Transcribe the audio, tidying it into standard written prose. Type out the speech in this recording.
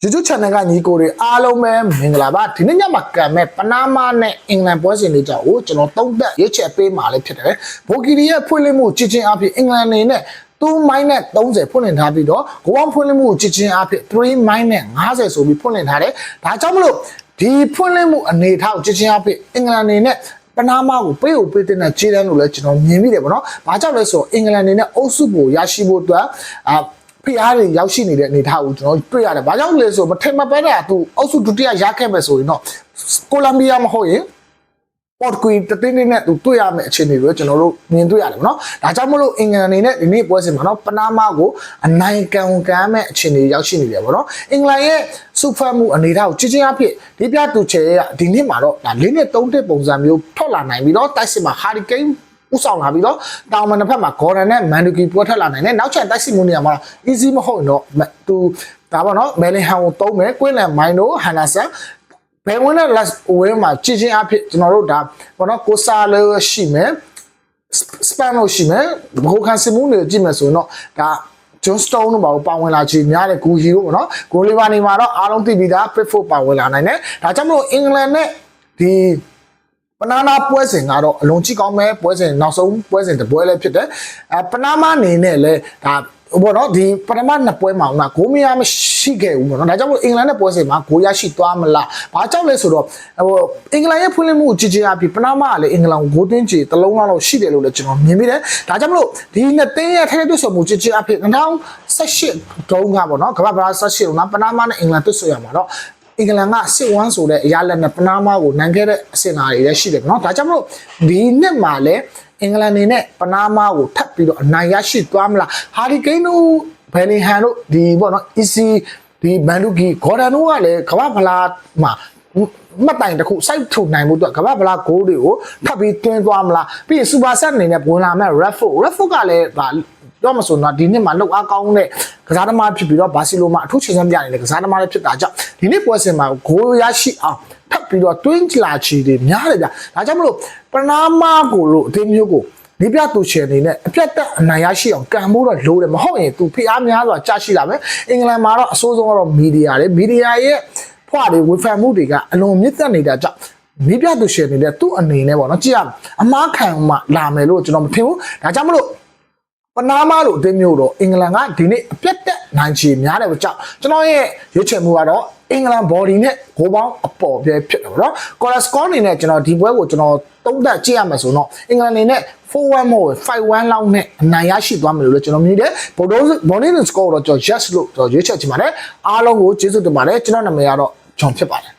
YouTube channel ကညီကိုတွေအားလုံးပဲမင်္ဂလာပါဒီနေ့ညမှာကံမဲ့ပနားမားနဲ့အင်္ဂလန်ပွဲစဉ်လေးကြောင့်ကျွန်တော်သုံးသက်ရွေးချယ်ပေးမှာလေးဖြစ်တယ်ဘိုကီရီရဲ့ဖွင့်လှစ်မှုကြည်ချင်းအဖြစ်အင်္ဂလန်နေနဲ့2-30ဖွင့်လှစ်ထားပြီးတော့ဂိုးပေါင်းဖွင့်လှစ်မှုကြည်ချင်းအဖြစ်3-50ဆိုပြီးဖွင့်လှစ်ထားတယ်ဒါကြောင့်မလို့ဒီဖွင့်လှစ်မှုအနေထားကိုကြည်ချင်းအဖြစ်အင်္ဂလန်နေနဲ့ပနားမားကိုပေးတဲ့ခြေတန်းလို့လည်းကျွန်တော်မြင်မိတယ်ဗောနော်။ဘာကြောင့်လဲဆိုတော့အင်္ဂလန်နေနဲ့အုပ်စုကိုရရှိဖို့အတွက်ဖိအားတွေရောက်ရှိနေတဲ့အနေအထားကိုကျွန်တော်တွေ့ရတယ်။ဘာကြောင့်လဲဆိုမထင်မပဲတာသူအုပ်စုဒုတိယရခဲ့မယ်ဆိုရင်တော့ကိုလံဘီယာမဟုတ်ရင်ပေါ်ကွီတတင်းတင်းနဲ့သူတွေ့ရမယ့်အခြေအနေတွေကျွန်တော်တို့မြင်တွေ့ရတယ်ဗောနော်။ဒါကြောင့်မလို့အင်္ဂလန်အနေနဲ့ဒီနေ့ပွဲစဉ်မှာတော့ပနားမားကိုအနိုင်ကံမဲ့အခြေအနေရောက်ရှိနေတယ်ဗောနော်။အင်္ဂလန်ရဲ့စုဖတ်မှုအနေထားကိုကြည်ချင်းအဖြစ်ဒီပြတူချေရဒီနေ့မှာတော့ဒါ4နဲ့3ပုံစံမျိုးထွက်လာနိုင်ပြီးတော့တိုက်စစ်မှာဟာရီကိန်းဥဆောင်လာပြီးတော့တောင်မန်တစ်ဖက်မှာဂေါ်ဒန်နဲ့မန်ဒူကီပွဲထွက်လာနိုင်တယ်နောက်ချန်တိုက်စစ်မှုနေရာမှာ easy မဟုတ်တော့သူဒါပေါ့နော်မယ်လင်ဟန်ကိုသုံးမယ်ကွင်းလန်မိုင်းတို့ဟန်နာဆန်ဘယ်ဝင်တဲ့ last win မှာကြည်ချင်းအဖြစ်ကျွန်တော်တို့ဒါပေါ့နော်ကိုဆာလိုရှိမယ်စပန်လို့ရှိမယ်ဘိုကန်စမှုနေကြည့်မယ်ဆိုရင်တော့ဒါဂျွန်စတုန်းတို့ဘာကိုပါဝင်လာချင်များတဲ့ဂူဟီတို့ပေါ့နော်ဂိုလီဗာနေမှာတော့အားလုံးသိပြီးသား Pickford ပါဝင်လာနိုင်တယ်ဒါကြောင့်မလို့အင်္ဂလန်နဲ့ဒီပနားမားပွဲစဉ်ကတော့အလုံးကြီးကောင်းမဲ့ပွဲစဉ်နောက်ဆုံးပွဲစဉ်တစ်ပွဲလည်းဖြစ်တယ်ပနားမားအနေနဲ့လည်းဒါဘောနော်ဒီပထမနှစ်ပွဲမှာကဂိုးမရမရှိခဲ့ဘူးပေါ့နော်ဒါကြောင့်မို့အင်္ဂလန်နဲ့ပွဲစဉ်မှာဂိုးရရှိသွားမလားဘာကြောင့်လဲဆိုတော့အင်္ဂလန်ရဲ့ဖွင့်လှစ်မှုကြည်ကြအဖြစ်ပနားမားကလည်းအင်္ဂလန်ကိုဂိုးသွင်းချေတစ်လုံးလောက်ရှိတယ်လို့လည်းကျွန်တော်မြင်မိတယ်ဒါကြောင့်မလို့ဒီနှစ်သင်းရဲ့ထိုက်တွေ့ဆုံမှုကြည်ကြအဖြစ်2018တုန်းကပေါ့နော်ကမ္ဘာ့ဗလာ18တုန်းကပနားမားနဲ့အင်္ဂလန်တွေ့ဆုံရမှာတော့အင်္ဂလန်က6-1ဆိုတဲ့အရာလက်နဲ့ပနားမားကိုနိုင်ခဲ့တဲ့အဆင့်အလာတွေလည်းရှိတယ်နော်ဒါကြောင့်မလို့ဒီနှစ်မှာလည်းအင်္ဂလန်နေနဲ့ပနားမားကိုထပ်ပြီးတော့အနိုင်ရရှိသွားမလားဟာရီကိန်းတို့ဘယ်လင်ဟန်တို့ဒီပေါ့နော် easy ဒီမန်ဒူကီဂေါ်ဒန်တို့ကလည်းကမ္ဘာ့ဖလားမှာမှတ်တိုင်တစ်ခုစိုက်ထုတ်နိုင်မှုအတွက်ကမ္ဘာ့ဖလားဂိုးတွေကိုထပ်ပြီးတွင်းသွားမလားပြီးရင်စူပါဆက်အနေနဲ့ဝင်လာမဲ့ Redford ကလည်းတော့မဆိုတော့ဒီနှစ်မှာလောက်အားကောင်းတဲ့ကစားသမားဖြစ်ပြီးတော့ဘာစီလိုမှာအထူးချင်စမ်းပြနေတဲ့ကစားသမားတွေဖြစ်တာကြောင့်ဒီနေ့ပွဲစဉ်မှာဂိုးရရှိအောင်ထပ်ပြီးတော့တွင်းလာချီတွေများတယ်ဗျဒါကြောင့်မလို့ပနားမားကိုလို့အတင်းမျိုးကိုဒီပြတူချယ်အနေနဲ့အပြတ်တက်အနိုင်ရရှိအောင်ကံမိုးတော့လိုတယ်မဟုတ်ရင်သူဖိအားများစွာကြာရှိလာမယ်အင်္ဂလန်မှာတော့အဆိုးဆုံးကတော့မီဒီယာရဲ့ဖွာတွေဝေဖန်မှုတွေကအလွန်မြင့်တက်နေတာကြောင့်မိပြတူချယ်နေတဲ့သူ့အနေနဲ့ပေါ့နော်ကြည့်ရအမားခံမှလာမယ်လို့ကျွန်တော်မထင်ဘူးဒါကြောင့်မလို့ပနားမားလို့အတင်းမျိုးတော့အင်္ဂလန်ကဒီနေ့အပြတ်တက်နိုင်ချေများတယ်ပေါ့ကြောင့်ကျွန်တော်ရဲ့ရွေးချယ်မှုကတော့အင်္ဂလန် body နဲ့ဂိုးပေါင်းအပေါ်ပြဲဖြစ်တယ်ပေါ့နော် corner score အနေနဲ့ကျွန်တော်ဒီပွဲကိုကျွန်တော်သုံးသပ်ကြည့်ရမယ်ဆိုတော့အင်္ဂလန်အနေနဲ့4-1 မဟုတ်5-1လောက်နဲ့အနိုင်ရရှိသွားမယ်လို့ကျွန်တော်မြင်တယ် body score တော့ကျွန်တော် yes လို့ကျွန်တော်ရွေးချယ်ချင်ပါတယ်အားလုံးကိုကျေးဇူးတင်ပါတယ်ကျွန်တော်နာမည်ကတော့ဂျွန်ဖြစ်ပါတယ်